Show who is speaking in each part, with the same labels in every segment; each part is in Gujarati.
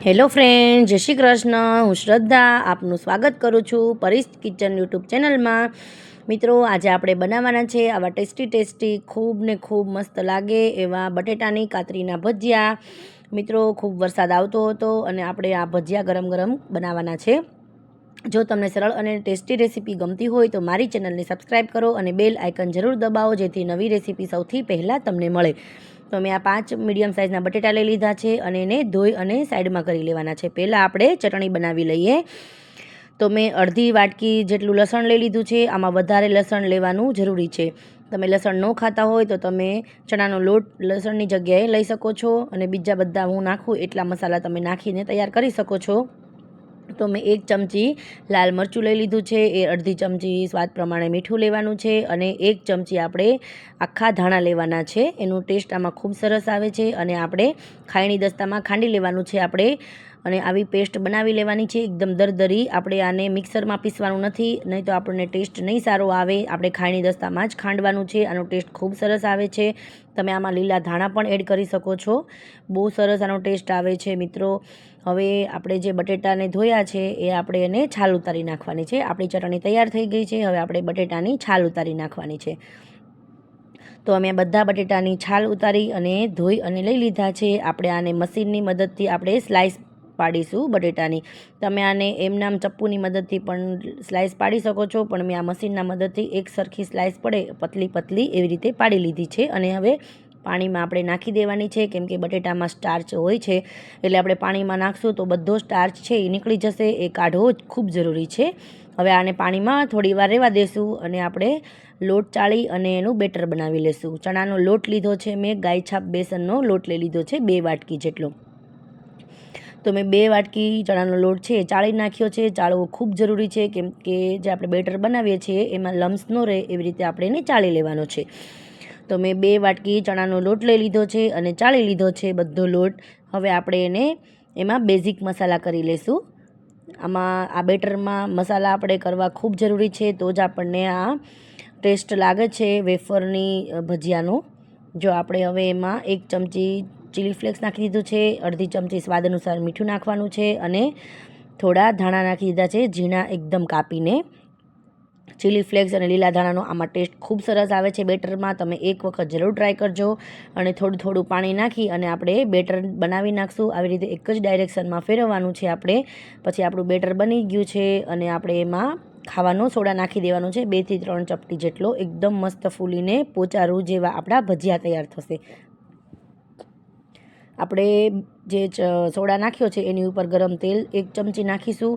Speaker 1: હેલો ફ્રેન્ડ, જય શ્રી કૃષ્ણ. હું શ્રદ્ધા આપનું સ્વાગત કરું છું પરીશ કિચન યુટ્યુબ ચેનલમાં. મિત્રો, આજે આપણે બનાવવાના છે આવા ટેસ્ટી ખૂબ ને ખૂબ મસ્ત લાગે એવા બટેટાની કાતરીના ભજીયા. મિત્રો, ખૂબ વરસાદ આવતો હતો અને આપણે આ ભજીયા ગરમ ગરમ બનાવવાના છે. જો તમને સરળ અને ટેસ્ટી રેસીપી ગમતી હોય તો મારી ચેનલને સબસ્ક્રાઈબ કરો અને બેલ આઇકન જરૂર દબાવો, જેથી નવી રેસીપી સૌથી પહેલાં તમને મળે. તો મેં આ 5 મીડિયમ સાઇઝના બટેટા લઈ લીધા છે અને એને ધોઈ અને સાઈડમાં કરી લેવાના છે. પહેલાં આપણે ચટણી બનાવી લઈએ. તો મેં અડધી વાટકી જેટલું લસણ લઈ લીધું છે. આમાં વધારે લસણ લેવાનું જરૂરી છે. તમે લસણ ન ખાતા હોય તો તમે ચણાનો લોટ લસણની જગ્યાએ લઈ શકો છો અને બીજા બધા હું નાખું એટલા મસાલા તમે નાખીને તૈયાર કરી શકો છો. તો મેં 1 ચમચી લાલ મરચું લઈ લીધું છે, એ અડધી ચમચી સ્વાદ પ્રમાણે મીઠું લેવાનું છે અને 1 ચમચી આપણે આખા ધાણા લેવાના છે. એનું ટેસ્ટ આમાં ખૂબ સરસ આવે છે અને આપણે ખાયણી દસ્તામાં ખાંડી લેવાનું છે અને આવી પેસ્ટ બનાવી લેવાની છે એકદમ દરદરી. આપણે આને મિક્સરમાં પીસવાનું નથી, નહીં તો આપણને ટેસ્ટ નહીં સારો આવે. આપણે ખાયણી દસ્તામાં જ ખાંડવાનું છે. આનો ટેસ્ટ ખૂબ સરસ આવે છે. તમે આમાં લીલા ધાણા પણ એડ કરી શકો છો. બહુ સરસ આનો ટેસ્ટ આવે છે. મિત્રો, હવે આપણે જે બટેટાને ધોયા છે એ આપણે એને છાલ ઉતારી નાખવાની છે. આપણી ચટણી તૈયાર થઈ ગઈ છે. હવે આપણે બટેટાની છાલ ઉતારી નાખવાની છે. તો અમે બધા બટેટાની છાલ ઉતારી અને ધોઈ અને લઈ લીધા છે. આપણે આને મશીનની મદદથી આપણે સ્લાઇસ પાડીશું બટેટાની. તમે આને એમનામ ચપ્પુની મદદથી પણ સ્લાઇસ પાડી શકો છો, પણ મેં આ મશીનના મદદથી એક સરખી સ્લાઇસ પડે પતલી પતલી એવી રીતે પાડી લીધી છે. અને હવે પાણીમાં આપણે નાખી દેવાની છે, કેમ કે બટેટામાં સ્ટાર્ચ હોય છે એટલે આપણે પાણીમાં નાખશું તો બધો સ્ટાર્ચ છે એ નીકળી જશે. એ કાઢવો જ ખૂબ જરૂરી છે. હવે આને પાણીમાં થોડી વાર રહેવા દેશું અને આપણે લોટ ચાળી અને એનું બેટર બનાવી લેશું. ચણાનો લોટ લીધો છે મેં, ગાયછાપ બેસનનો લોટ લઈ લીધો છે 2 વાટકી જેટલો. તો મેં 2 વાટકી ચણાનો લોટ છે એ ચાળી નાખ્યો છે. ચાળવો ખૂબ જરૂરી છે, કેમ કે જે આપણે બેટર બનાવીએ છીએ એમાં લમ્સ ન રહે એવી રીતે આપણે એને ચાળી લેવાનો છે. તો મેં 2 વાટકી ચણાનો લોટ લઈ લીધો છે અને ચાળી લીધો છે બધો લોટ. હવે આપણે એમાં બેઝિક મસાલા કરી લઈશું. આમાં આ બેટરમાં મસાલા આપણે કરવા ખૂબ જરૂરી છે, તો જ આપણને આ ટેસ્ટ લાગે છે વેફરની ભજીયાનો. જો આપણે હવે એમાં 1 ચમચી ચીલી ફ્લેક્સ નાખી દીધું છે, અડધી ચમચી સ્વાદ અનુસાર મીઠું નાખવાનું છે અને થોડા ધાણા નાખી દીધા છે ઝીણા એકદમ કાપીને. ચીલી ફ્લેક્સ અને લીલા ધાણાનો આમાં ટેસ્ટ ખૂબ સરસ આવે છે બેટરમાં. તમે એક વખત જરૂર ટ્રાય કરજો. અને થોડું પાણી નાખી અને આપણે બેટર બનાવી નાખશું. આવી રીતે એક જ ડાયરેક્શનમાં ફેરવવાનું છે આપણે. પછી આપણું બેટર બની ગયું છે અને આપણે એમાં ખાવાનો સોડા નાખી દેવાનો છે 2 થી 3 ચપટી જેટલો. એકદમ મસ્ત ફૂલીને પોચા રૂ જેવા આપણા ભજીયા તૈયાર થશે. આપણે જે સોડા નાખ્યો છે એની ઉપર ગરમ તેલ 1 ચમચી નાખીશું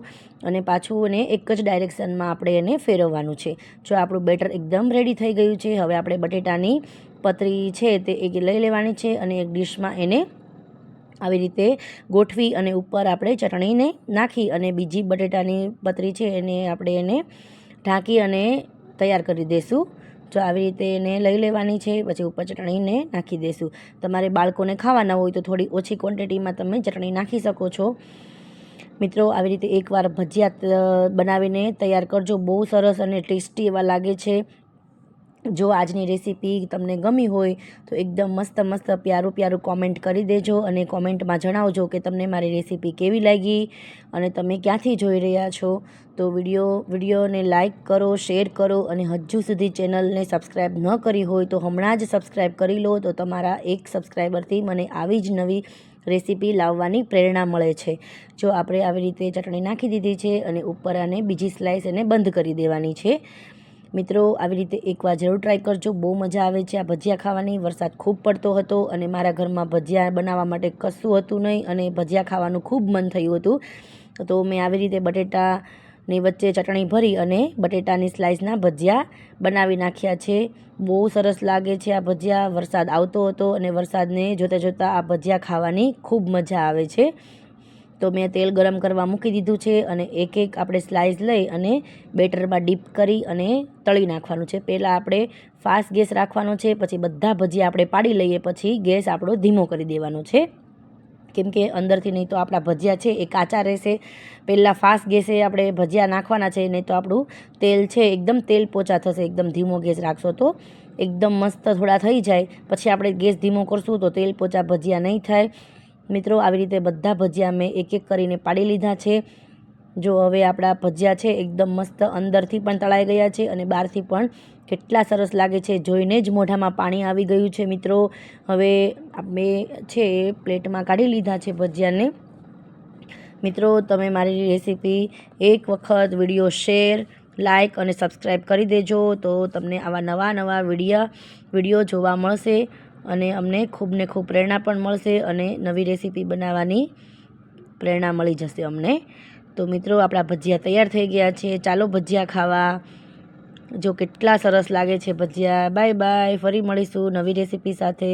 Speaker 1: અને પાછું એને એક જ ડાયરેક્શનમાં આપણે એને ફેરવવાનું છે. જો આપણું બેટર એકદમ રેડી થઈ ગયું છે, હવે આપણે બટેટાની પતરી છે તે એક લઈ લેવાની છે અને એક ડીશમાં એને આવી રીતે ગોઠવી અને ઉપર આપણે ચટણીને નાખી અને બીજી બટેટાની પતરી છે એને ઢાંકી અને તૈયાર કરી દઈશું. જો આવી રીતે એને લઈ લેવાની છે, પછી ઉપર ચટણીને નાખી દઈશું. તમારે બાળકોને ખાવાના હોય તો થોડી ઓછી ક્વોન્ટિટીમાં તમે ચટણી નાખી શકો છો. મિત્રો, આવી રીતે એકવાર ભજીયા બનાવીને તૈયાર કરજો. બહુ સરસ અને ટેસ્ટી એવા લાગે છે. જો આજની રેસીપી તમને ગમી હોય તો એકદમ મસ્ત પ્યારું કોમેન્ટ કરી દેજો અને કોમેન્ટમાં જણાવજો કે તમને મારી રેસીપી કેવી લાગી અને તમે ક્યાંથી જોઈ રહ્યા છો. તો વિડીયોને લાઇક કરો, શેર કરો અને હજુ સુધી ચેનલને સબસ્ક્રાઈબ ન કરી હોય તો હમણાં જ સબસ્ક્રાઈબ કરી લો. તો તમારા એક સબસ્ક્રાઈબરથી મને આવી જ નવી રેસીપી લાવવાની પ્રેરણા મળે છે. જો આપણે આવી રીતે ચટણી નાખી દીધી છે અને ઉપર આને બીજી સ્લાઇસ એને બંધ કરી દેવાની છે. મિત્રો, આવી રીતે એકવાર જરૂર ટ્રાય કરજો. બહુ મજા આવે છે આ ભજીયા ખાવાની. વરસાદ ખૂબ પડતો હતો અને મારા ઘરમાં ભજીયા બનાવવા માટે કશું હતું નહીં અને ભજીયા ખાવાનું ખૂબ મન થયું હતું. તો મેં આવી રીતે બટેટાની વચ્ચે ચટણી ભરી અને બટેટાની સ્લાઇસના ભજીયા બનાવી નાખ્યા છે. બહુ સરસ લાગે છે આ ભજીયા. વરસાદ આવતો હતો અને વરસાદને જોતાં આ ભજીયા ખાવાની ખૂબ મજા આવે છે. તો મેં તેલ ગરમ કરવા મૂકી દીધું છે અને એક આપણે સ્લાઇસ લઈ અને બેટરમાં ડીપ કરી અને તળી નાખવાનું છે. પહેલાં આપણે ફાસ્ટ ગેસ રાખવાનો છે, પછી બધા ભજીયા આપણે પાડી લઈએ, પછી ગેસ આપણો ધીમો કરી દેવાનો છે, કેમ કે અંદરથી નહીં તો આપણા ભજીયા છે એ કાચા રહેશે. પહેલાં ફાસ્ટ ગેસે આપણે ભજીયા નાખવાના છે, નહીં તો આપણું તેલ છે એકદમ તેલ પોચા થશે. એકદમ ધીમો ગેસ રાખશો તો એકદમ મસ્ત થોડા થઈ જાય, પછી આપણે ગેસ ધીમો કરશું તો તેલ પોચા ભજીયા નહીં થાય. મિત્રો આવી રીતે બધા ભજીયા મેં એક એક કરીને પાડી લીધા છે. જો હવે આપણા ભજીયા છે એકદમ મસ્ત અંદરથી પણ તળાઈ ગયા છે અને બહારથી પણ કેટલા સરસ લાગે છે. જોઈને જ મોઢામાં પાણી આવી ગયું છે મિત્રો. હવે મેં છે પ્લેટમાં કાઢી લીધા છે ભજીયાને. મિત્રો તમે મારી રેસીપી એક વખત વિડીયો શેર, લાઇક અને સબસ્ક્રાઈબ કરી દેજો, તો તમને આવા નવા વિડીયો જોવા મળશે અને અમને ખૂબ ને ખૂબ પ્રેરણા પણ મળશે અને નવી રેસીપી બનાવવાની પ્રેરણા મળી જશે અમને. તો મિત્રો આપણા ભજીયા તૈયાર થઈ ગયા છે. ચાલો ભજીયા ખાવા. જો કેટલા સરસ લાગે છે ભજીયા. Bye bye. ફરી મળીશું નવી રેસીપી સાથે.